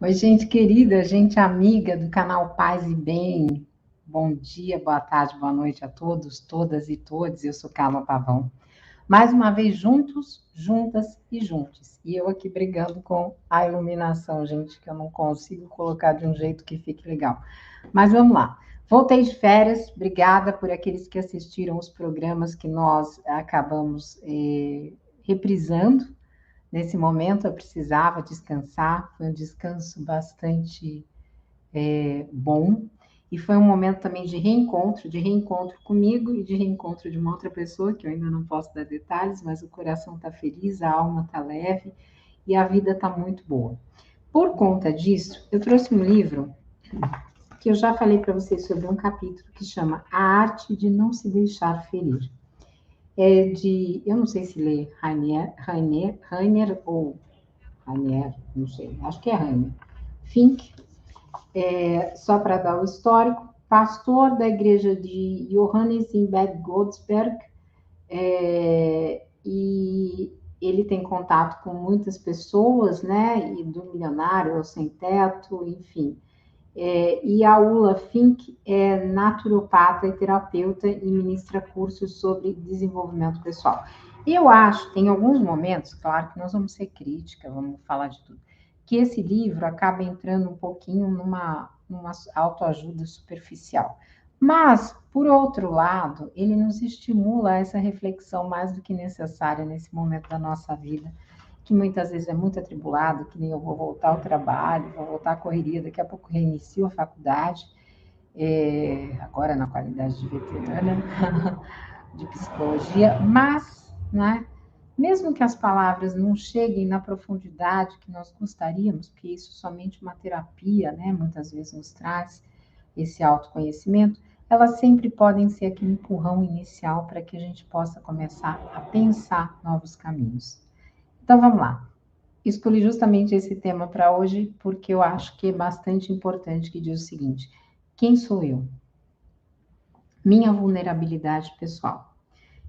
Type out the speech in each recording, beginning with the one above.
Oi, gente querida, gente amiga do canal Paz e Bem. Bom dia, boa tarde, boa noite a todos, todas e todos. Eu sou Carla Pavão. Mais uma vez juntos, juntas e juntos. E eu aqui brigando com a iluminação, gente, que eu não consigo colocar de um jeito que fique legal. Mas vamos lá. Voltei de férias, obrigada por aqueles que assistiram os programas que nós acabamos reprisando. Nesse momento eu precisava descansar, foi um descanso bastante bom, e foi um momento também de reencontro comigo e de reencontro de uma outra pessoa, que eu ainda não posso dar detalhes, mas o coração está feliz, a alma está leve e a vida está muito boa. Por conta disso, eu trouxe um livro que eu já falei para vocês sobre um capítulo que chama A Arte de Não Se Deixar Ferir. É de, eu não sei se lê Rainer ou Rainer, não sei, acho que é Rainer. Fink, só para dar o histórico, pastor da igreja de Johannes in Bad Godesberg, e ele tem contato com muitas pessoas, né, e do milionário ao sem teto, enfim. E a Ulla Fink é naturopata e terapeuta e ministra cursos sobre desenvolvimento pessoal. Eu acho, tem alguns momentos, claro que nós vamos ser crítica, vamos falar de tudo, que esse livro acaba entrando um pouquinho numa autoajuda superficial. Mas, por outro lado, ele nos estimula a essa reflexão mais do que necessária nesse momento da nossa vida, que muitas vezes é muito atribulado, que nem eu vou voltar ao trabalho, vou voltar à correria, daqui a pouco reinicio a faculdade, agora na qualidade de veterana de psicologia, mas, né, mesmo que as palavras não cheguem na profundidade que nós gostaríamos, porque isso somente uma terapia, né, muitas vezes nos traz esse autoconhecimento, elas sempre podem ser aquele empurrão inicial para que a gente possa começar a pensar novos caminhos. Então vamos lá. Escolhi justamente esse tema para hoje porque eu acho que é bastante importante, que diz o seguinte: quem sou eu? Minha vulnerabilidade pessoal.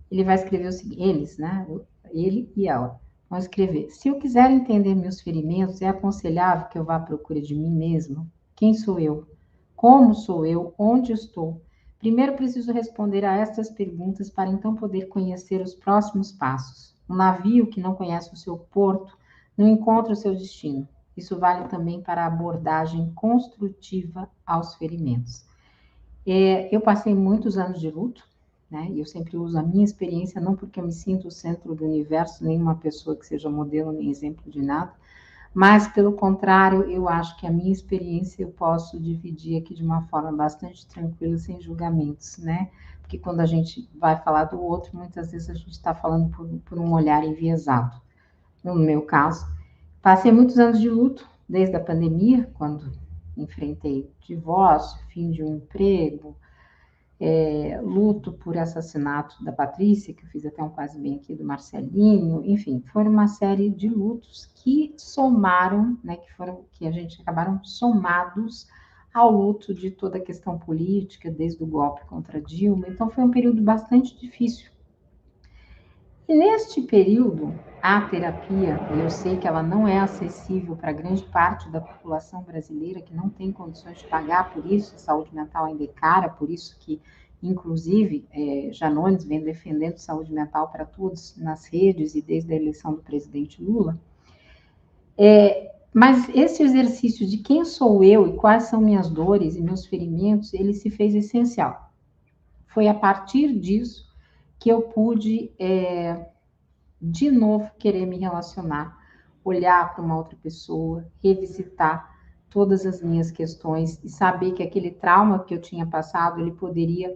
Ele vai escrever o seguinte, eles, né? Ele e ela vão escrever: se eu quiser entender meus ferimentos, é aconselhável que eu vá à procura de mim mesmo? Quem sou eu? Como sou eu? Onde estou? Primeiro preciso responder a estas perguntas para então poder conhecer os próximos passos. Um navio que não conhece o seu porto não encontra o seu destino. Isso vale também para a abordagem construtiva aos ferimentos. Eu passei muitos anos de luto, né? E eu sempre uso a minha experiência, não porque eu me sinto o centro do universo, nem uma pessoa que seja modelo, nem exemplo de nada, mas, pelo contrário, eu acho que a minha experiência eu posso dividir aqui de uma forma bastante tranquila, sem julgamentos, né? Porque quando a gente vai falar do outro, muitas vezes a gente está falando por um olhar enviesado. No meu caso, passei muitos anos de luto, desde a pandemia, quando enfrentei divórcio, fim de um emprego, luto por assassinato da Patrícia, que eu fiz até um quase bem aqui, do Marcelinho, enfim, foram uma série de lutos que somaram, né, que a gente acabaram somados ao luto de toda a questão política, desde o golpe contra Dilma, então foi um período bastante difícil. E neste período, a terapia, eu sei que ela não é acessível para grande parte da população brasileira, que não tem condições de pagar por isso, a saúde mental ainda é cara, por isso que, inclusive, Janones vem defendendo saúde mental para todos nas redes e desde a eleição do presidente Lula. Mas esse exercício de quem sou eu e quais são minhas dores e meus ferimentos, ele se fez essencial. Foi a partir disso que eu pude, de novo, querer me relacionar, olhar para uma outra pessoa, revisitar todas as minhas questões e saber que aquele trauma que eu tinha passado, ele poderia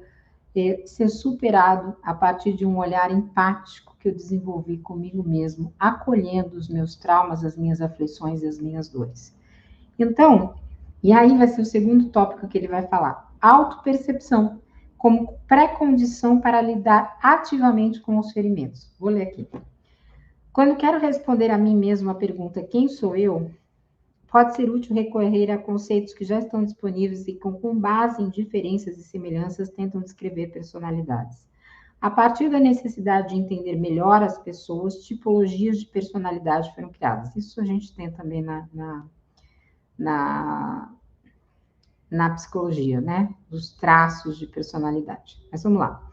ser superado a partir de um olhar empático que eu desenvolvi comigo mesmo, acolhendo os meus traumas, as minhas aflições e as minhas dores. Então, e aí vai ser o segundo tópico que ele vai falar: autopercepção como pré-condição para lidar ativamente com os ferimentos. Vou ler aqui. Quando quero responder a mim mesmo a pergunta quem sou eu, pode ser útil recorrer a conceitos que já estão disponíveis e com base em diferenças e semelhanças tentam descrever personalidades. A partir da necessidade de entender melhor as pessoas, tipologias de personalidade foram criadas. Isso a gente tem também na na psicologia, né? Dos traços de personalidade. Mas vamos lá.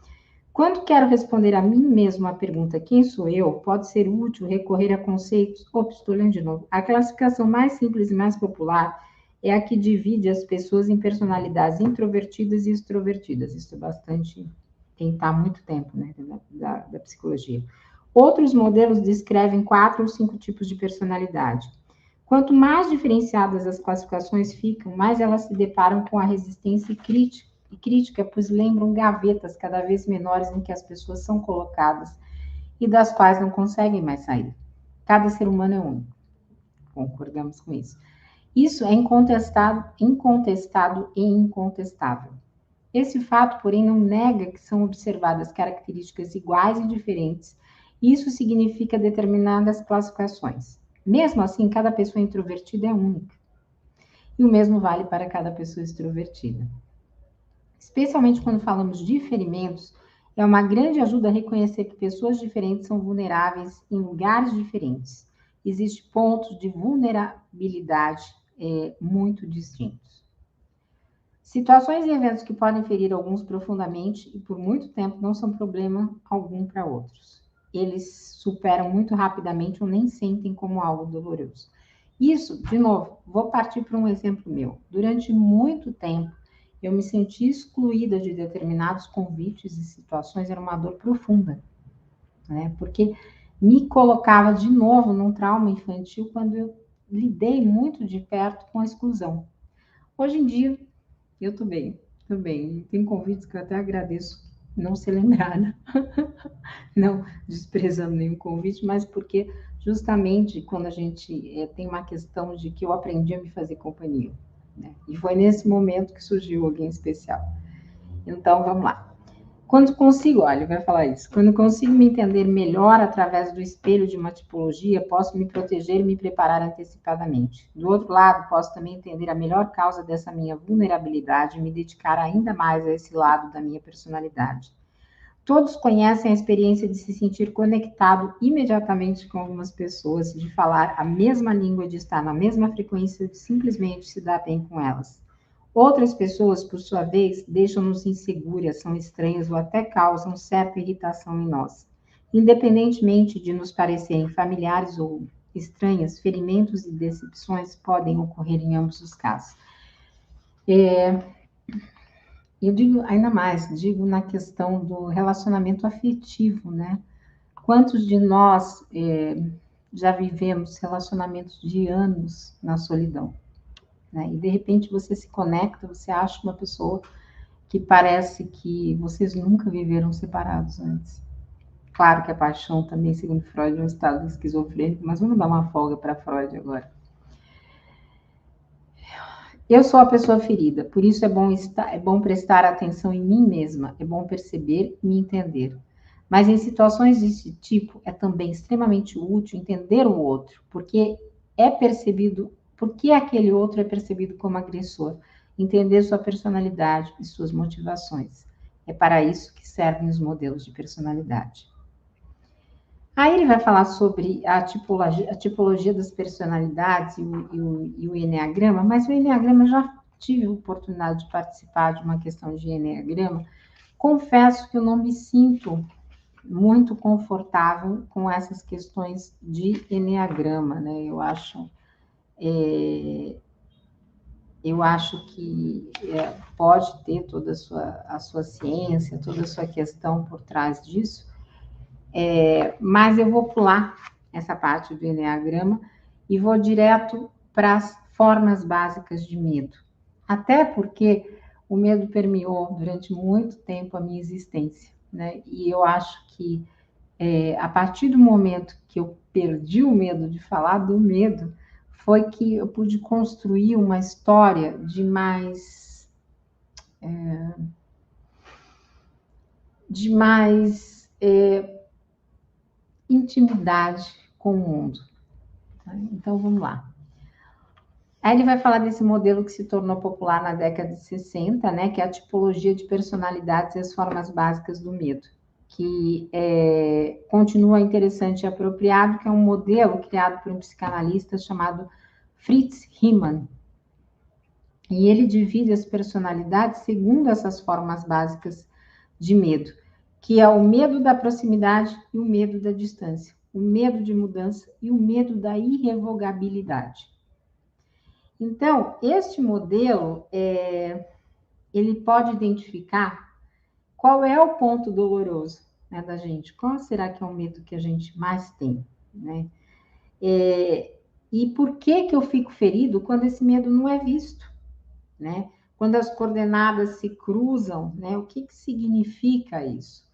Quando quero responder a mim mesmo a pergunta quem sou eu, pode ser útil recorrer a conceitos. Ops, estou lendo de novo. A classificação mais simples e mais popular é a que divide as pessoas em personalidades introvertidas e extrovertidas. Isso é bastante, quem está há muito tempo, né, da psicologia. Outros modelos descrevem 4 ou 5 tipos de personalidade. Quanto mais diferenciadas as classificações ficam, mais elas se deparam com a resistência e crítica, pois lembram gavetas cada vez menores em que as pessoas são colocadas e das quais não conseguem mais sair. Cada ser humano é único. Concordamos com isso. Isso é incontestado e incontestável. Esse fato, porém, não nega que são observadas características iguais e diferentes. Isso significa determinadas classificações. Mesmo assim, cada pessoa introvertida é única. E o mesmo vale para cada pessoa extrovertida. Especialmente quando falamos de ferimentos, é uma grande ajuda a reconhecer que pessoas diferentes são vulneráveis em lugares diferentes. Existem pontos de vulnerabilidade muito distintos. Situações e eventos que podem ferir alguns profundamente e por muito tempo não são problema algum para outros. Eles superam muito rapidamente ou nem sentem como algo doloroso. Isso, de novo, vou partir para um exemplo meu. Durante muito tempo, eu me senti excluída de determinados convites e situações, era uma dor profunda, né? Porque me colocava de novo num trauma infantil quando eu lidei muito de perto com a exclusão. Hoje em dia, eu tô bem. Tem convites que eu até agradeço não se lembrar, né? Não desprezando nenhum convite, mas porque justamente quando a gente tem uma questão de que eu aprendi a me fazer companhia, né? E foi nesse momento que surgiu alguém especial. Então, vamos lá. Quando consigo, olha, vai falar isso. Quando consigo me entender melhor através do espelho de uma tipologia, posso me proteger e me preparar antecipadamente. Do outro lado, posso também entender a melhor causa dessa minha vulnerabilidade e me dedicar ainda mais a esse lado da minha personalidade. Todos conhecem a experiência de se sentir conectado imediatamente com algumas pessoas, de falar a mesma língua, de estar na mesma frequência, de simplesmente se dar bem com elas. Outras pessoas, por sua vez, deixam-nos inseguras, são estranhas ou até causam certa irritação em nós. Independentemente de nos parecerem familiares ou estranhas, ferimentos e decepções podem ocorrer em ambos os casos. Eu digo ainda mais, digo na questão do relacionamento afetivo, né? Quantos de nós já vivemos relacionamentos de anos na solidão, né? E de repente você se conecta, você acha uma pessoa que parece que vocês nunca viveram separados antes. Claro que a paixão também, segundo Freud, é um estado esquizofrênico, mas vamos dar uma folga para Freud agora. Eu sou a pessoa ferida, por isso é bom prestar atenção em mim mesma, é bom perceber e me entender. Mas em situações desse tipo, é também extremamente útil entender o outro, porque aquele outro é percebido como agressor, entender sua personalidade e suas motivações. É para isso que servem os modelos de personalidade. Aí ele vai falar sobre a tipologia das personalidades e o Enneagrama, mas o Enneagrama já tive a oportunidade de participar de uma questão de Enneagrama. Confesso que eu não me sinto muito confortável com essas questões de Enneagrama, né? Eu acho que pode ter toda a sua ciência, toda a sua questão por trás disso, mas eu vou pular essa parte do Enneagrama e vou direto para as formas básicas de medo. Até porque o medo permeou durante muito tempo a minha existência, né? E eu acho que a partir do momento que eu perdi o medo de falar do medo, foi que eu pude construir uma história de mais intimidade com o mundo. Então, vamos lá. Aí ele vai falar desse modelo que se tornou popular na década de 60, né, que é a tipologia de personalidades e as formas básicas do medo, que continua interessante e apropriado, que é um modelo criado por um psicanalista chamado Fritz Riemann. E ele divide as personalidades segundo essas formas básicas de medo, que é o medo da proximidade e o medo da distância, o medo de mudança e o medo da irrevogabilidade. Então, este modelo, ele pode identificar qual é o ponto doloroso, né, da gente. Qual será que é o medo que a gente mais tem, né? E por que que eu fico ferido quando esse medo não é visto, né? Quando as coordenadas se cruzam, né? O que que significa isso?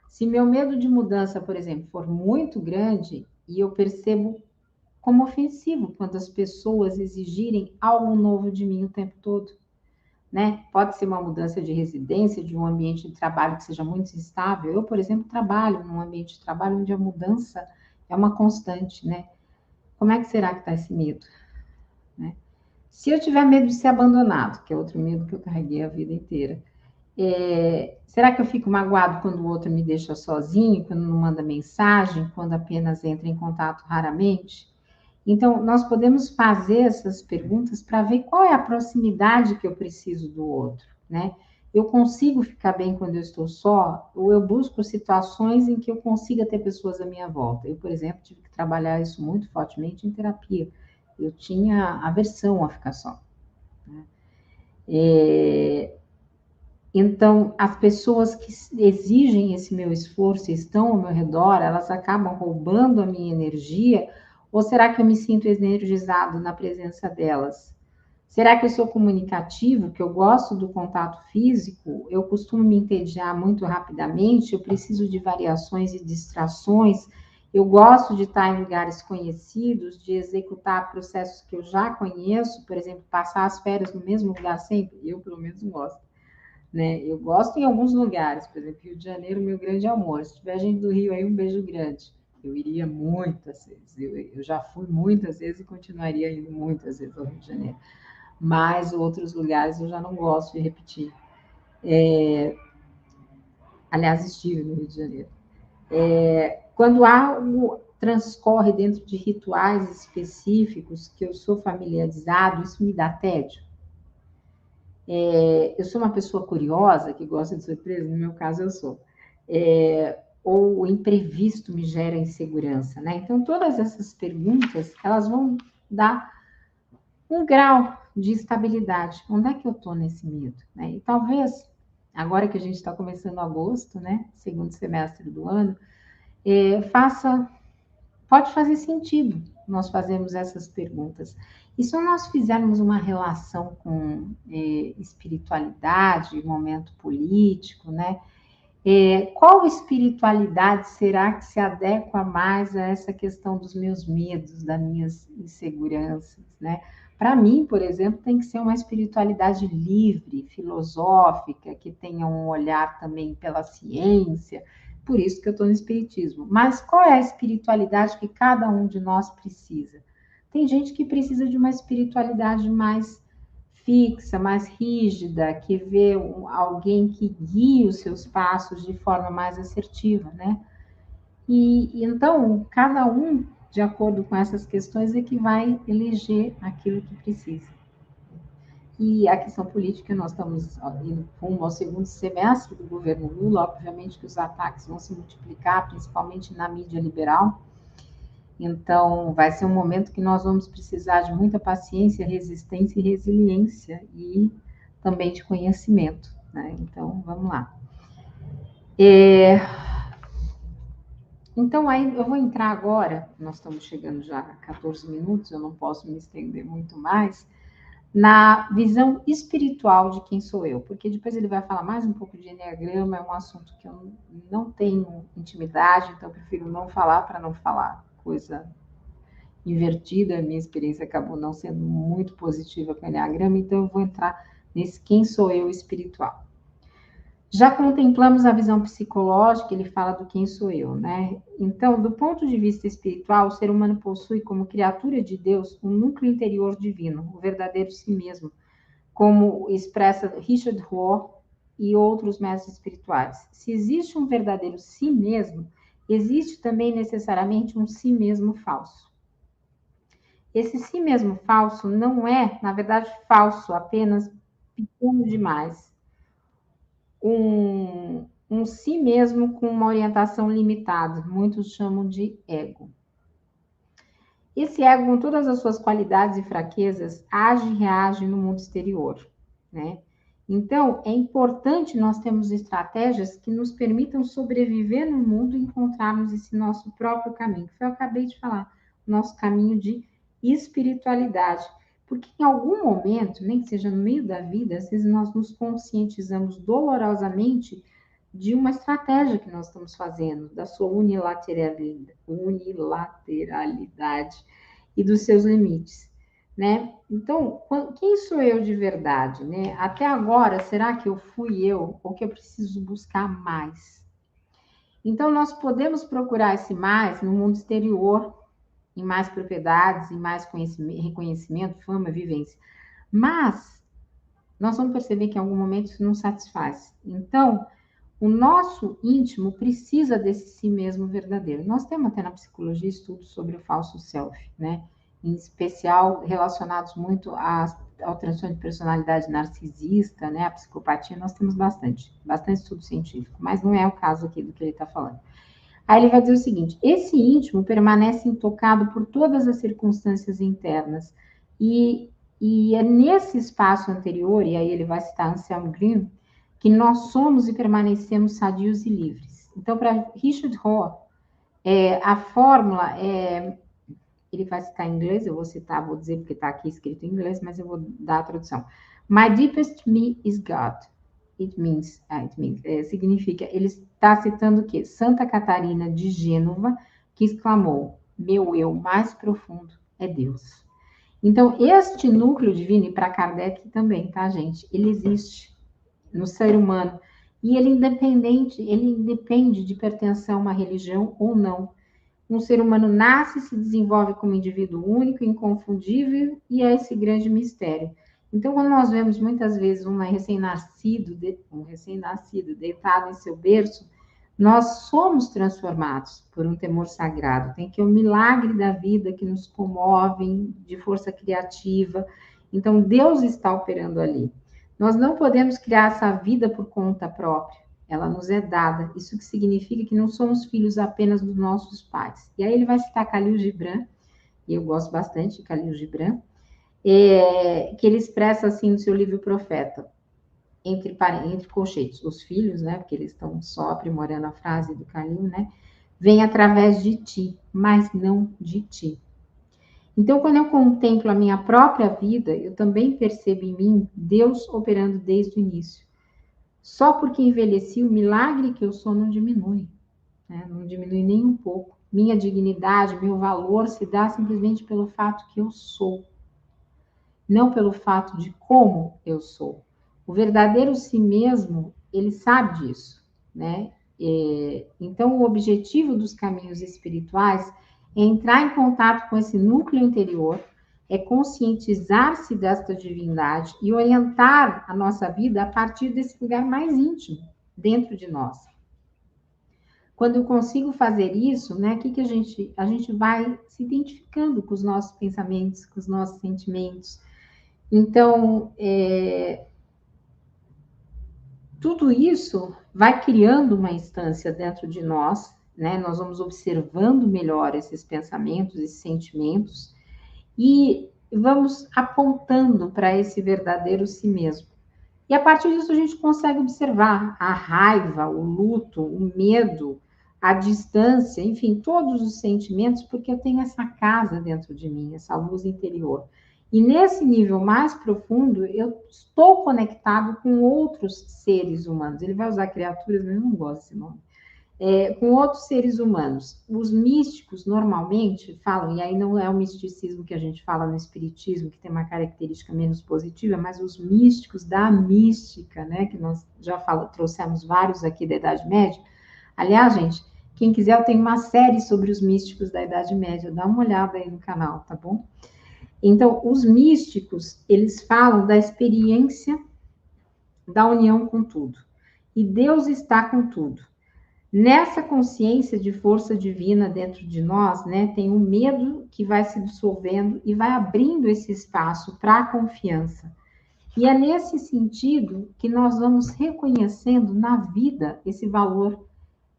Se meu medo de mudança, por exemplo, for muito grande e eu percebo como ofensivo quando as pessoas exigirem algo novo de mim o tempo todo, né? Pode ser uma mudança de residência, de um ambiente de trabalho que seja muito instável. Eu, por exemplo, trabalho num ambiente de trabalho onde a mudança é uma constante, né? Como é que será que está esse medo, né? Se eu tiver medo de ser abandonado, que é outro medo que eu carreguei a vida inteira, será que eu fico magoado quando o outro me deixa sozinho, quando não manda mensagem, quando apenas entra em contato raramente? Então, nós podemos fazer essas perguntas para ver qual é a proximidade que eu preciso do outro, né? Eu consigo ficar bem quando eu estou só, ou eu busco situações em que eu consiga ter pessoas à minha volta. Eu, por exemplo, tive que trabalhar isso muito fortemente em terapia. Eu tinha aversão a ficar só, né? Então, as pessoas que exigem esse meu esforço e estão ao meu redor, elas acabam roubando a minha energia, ou será que eu me sinto energizado na presença delas? Será que eu sou comunicativo, que eu gosto do contato físico? Eu costumo me entediar muito rapidamente, eu preciso de variações e distrações, eu gosto de estar em lugares conhecidos, de executar processos que eu já conheço, por exemplo, passar as férias no mesmo lugar sempre, eu pelo menos gosto, né? Eu gosto em alguns lugares, por exemplo, Rio de Janeiro, meu grande amor. Se tiver gente do Rio aí, um beijo grande. Eu iria muitas vezes. Eu já fui muitas vezes e continuaria indo muitas vezes ao Rio de Janeiro. Mas outros lugares eu já não gosto de repetir. Aliás, estive no Rio de Janeiro. Quando algo transcorre dentro de rituais específicos que eu sou familiarizado, isso me dá tédio. Eu sou uma pessoa curiosa, que gosta de surpresa, no meu caso eu sou. Ou o imprevisto me gera insegurança, né? Então, todas essas perguntas, elas vão dar um grau de estabilidade. Onde é que eu estou nesse medo, né? E talvez, agora que a gente está começando agosto, né? Segundo semestre do ano, pode fazer sentido nós fazermos essas perguntas. E se nós fizermos uma relação com espiritualidade, momento político, né? Qual espiritualidade será que se adequa mais a essa questão dos meus medos, das minhas inseguranças, né? Para mim, por exemplo, tem que ser uma espiritualidade livre, filosófica, que tenha um olhar também pela ciência. Por isso que eu estou no espiritismo. Mas qual é a espiritualidade que cada um de nós precisa? Tem gente que precisa de uma espiritualidade mais fixa, mais rígida, que vê alguém que guie os seus passos de forma mais assertiva, né? E então, cada um, de acordo com essas questões, é que vai eleger aquilo que precisa. E a questão política, nós estamos indo rumo ao segundo semestre do governo Lula, obviamente que os ataques vão se multiplicar, principalmente na mídia liberal. Então, vai ser um momento que nós vamos precisar de muita paciência, resistência e resiliência, e também de conhecimento, né? Então, vamos lá. Então, aí eu vou entrar agora, nós estamos chegando já a 14 minutos, eu não posso me estender muito mais, na visão espiritual de quem sou eu, porque depois ele vai falar mais um pouco de enneagrama, é um assunto que eu não tenho intimidade, então eu prefiro não falar para não falar coisa invertida, a minha experiência acabou não sendo muito positiva com o enneagrama, então eu vou entrar nesse quem sou eu espiritual. Já contemplamos a visão psicológica, ele fala do quem sou eu, né? Então, do ponto de vista espiritual, o ser humano possui como criatura de Deus um núcleo interior divino, o verdadeiro si mesmo, como expressa Richard Rohr e outros mestres espirituais. Se existe um verdadeiro si mesmo, existe também necessariamente um si mesmo falso. Esse si mesmo falso não é, na verdade, falso, apenas pequeno demais. Um si mesmo com uma orientação limitada, muitos chamam de ego. Esse ego, com todas as suas qualidades e fraquezas, age e reage no mundo exterior, né? Então, é importante nós termos estratégias que nos permitam sobreviver no mundo e encontrarmos esse nosso próprio caminho, que foi o que eu acabei de falar, nosso caminho de espiritualidade. Porque em algum momento, nem que seja no meio da vida, às vezes nós nos conscientizamos dolorosamente de uma estratégia que nós estamos fazendo, da sua unilateralidade e dos seus limites, né? Então, quem sou eu de verdade, né? Até agora, será que eu fui eu ou que eu preciso buscar mais? Então, nós podemos procurar esse mais no mundo exterior, em mais propriedades, em mais reconhecimento, fama, vivência. Mas nós vamos perceber que em algum momento isso não satisfaz. Então, o nosso íntimo precisa desse si mesmo verdadeiro. Nós temos até na psicologia estudos sobre o falso self, né? Em especial relacionados muito ao transtorno de personalidade narcisista, né? A psicopatia, nós temos bastante estudo científico, mas não é o caso aqui do que ele está falando. Aí ele vai dizer o seguinte: esse íntimo permanece intocado por todas as circunstâncias internas e é nesse espaço anterior, e aí ele vai citar Anselm Green, que nós somos e permanecemos sadios e livres. Então, para Richard Rohr, a fórmula ele vai citar em inglês, eu vou citar, vou dizer porque está aqui escrito em inglês, mas eu vou dar a tradução. My deepest me is God. Significa, ele está citando o quê? Santa Catarina de Gênova, que exclamou: meu eu mais profundo é Deus. Então, este núcleo divino, e para Kardec também, tá, gente? Ele existe no ser humano. E ele independe de pertencer a uma religião ou não. Um ser humano nasce e se desenvolve como indivíduo único, inconfundível, e é esse grande mistério. Então, quando nós vemos muitas vezes um recém-nascido deitado em seu berço, nós somos transformados por um temor sagrado. Tem que o milagre da vida que nos comove, de força criativa. Então, Deus está operando ali. Nós não podemos criar essa vida por conta própria. Ela nos é dada. Isso que significa que não somos filhos apenas dos nossos pais. E aí ele vai citar Khalil Gibran, e eu gosto bastante de Khalil Gibran, que ele expressa assim no seu livro Profeta, entre colchetes, os filhos, né, porque eles estão só aprimorando a frase do Khalil, né, vem através de ti, mas não de ti. Então, quando eu contemplo a minha própria vida, eu também percebo em mim Deus operando desde o início. Só porque envelheci, o milagre que eu sou não diminui, né? Não diminui nem um pouco. Minha dignidade, meu valor se dá simplesmente pelo fato que eu sou, não pelo fato de como eu sou. O verdadeiro si mesmo, ele sabe disso, né? Então, o objetivo dos caminhos espirituais é entrar em contato com esse núcleo interior, é conscientizar-se desta divindade e orientar a nossa vida a partir desse lugar mais íntimo, dentro de nós. Quando eu consigo fazer isso, né, que a gente vai se identificando com os nossos pensamentos, com os nossos sentimentos. Então, tudo isso vai criando uma instância dentro de nós, né? Nós vamos observando melhor esses pensamentos, esses sentimentos, e vamos apontando para esse verdadeiro si mesmo. E a partir disso a gente consegue observar a raiva, o luto, o medo, a distância, enfim, todos os sentimentos, porque eu tenho essa casa dentro de mim, essa luz interior. E nesse nível mais profundo, eu estou conectado com outros seres humanos. Ele vai usar criaturas, mas eu não gosto desse nome. Com outros seres humanos. Os místicos normalmente falam, e aí não é o misticismo que a gente fala no espiritismo, que tem uma característica menos positiva, mas os místicos da mística, né, que nós já trouxemos vários aqui da Idade Média. Aliás, gente, quem quiser, eu tenho uma série sobre os místicos da Idade Média, dá uma olhada aí no canal, tá bom? Então, os místicos, eles falam da experiência da união com tudo. E Deus está com tudo. Nessa consciência de força divina dentro de nós, né, tem um medo que vai se dissolvendo e vai abrindo esse espaço para a confiança. E é nesse sentido que nós vamos reconhecendo na vida esse valor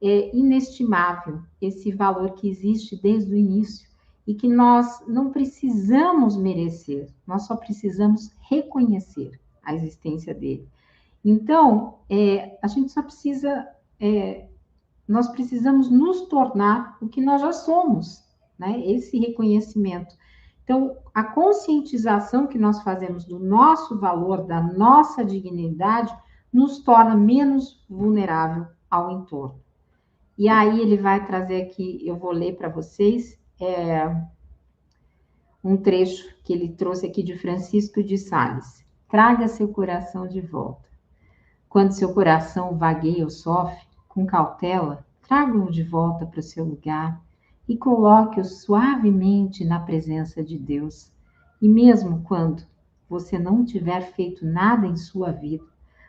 inestimável, esse valor que existe desde o início e que nós não precisamos merecer, nós só precisamos reconhecer a existência dele. Então, a gente só precisa, nós precisamos nos tornar o que nós já somos, né? Esse reconhecimento. Então, a conscientização que nós fazemos do nosso valor, da nossa dignidade, nos torna menos vulnerável ao entorno. E aí ele vai trazer aqui, eu vou ler para vocês, um trecho que ele trouxe aqui de Francisco de Sales. Traga seu coração de volta. Quando seu coração vagueia ou sofre, com cautela, traga-o de volta para o seu lugar e coloque-o suavemente na presença de Deus. E mesmo quando você não tiver feito nada em sua vida,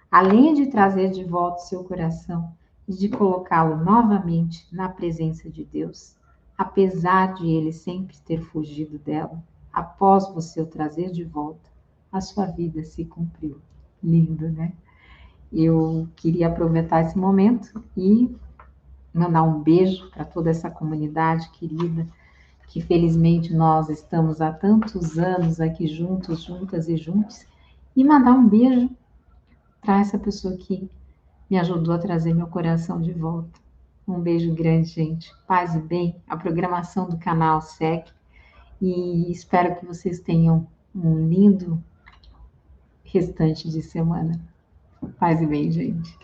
além de trazer de volta o seu coração e de colocá-lo novamente na presença de Deus, apesar de ele sempre ter fugido dela, após você o trazer de volta, a sua vida se cumpriu. Lindo, né? Eu queria aproveitar esse momento e mandar um beijo para toda essa comunidade querida, que felizmente nós estamos há tantos anos aqui juntos, juntas e juntos, e mandar um beijo para essa pessoa que me ajudou a trazer meu coração de volta. Um beijo grande, gente. Paz e bem. A programação do canal segue e espero que vocês tenham um lindo restante de semana. Paz e bem, gente.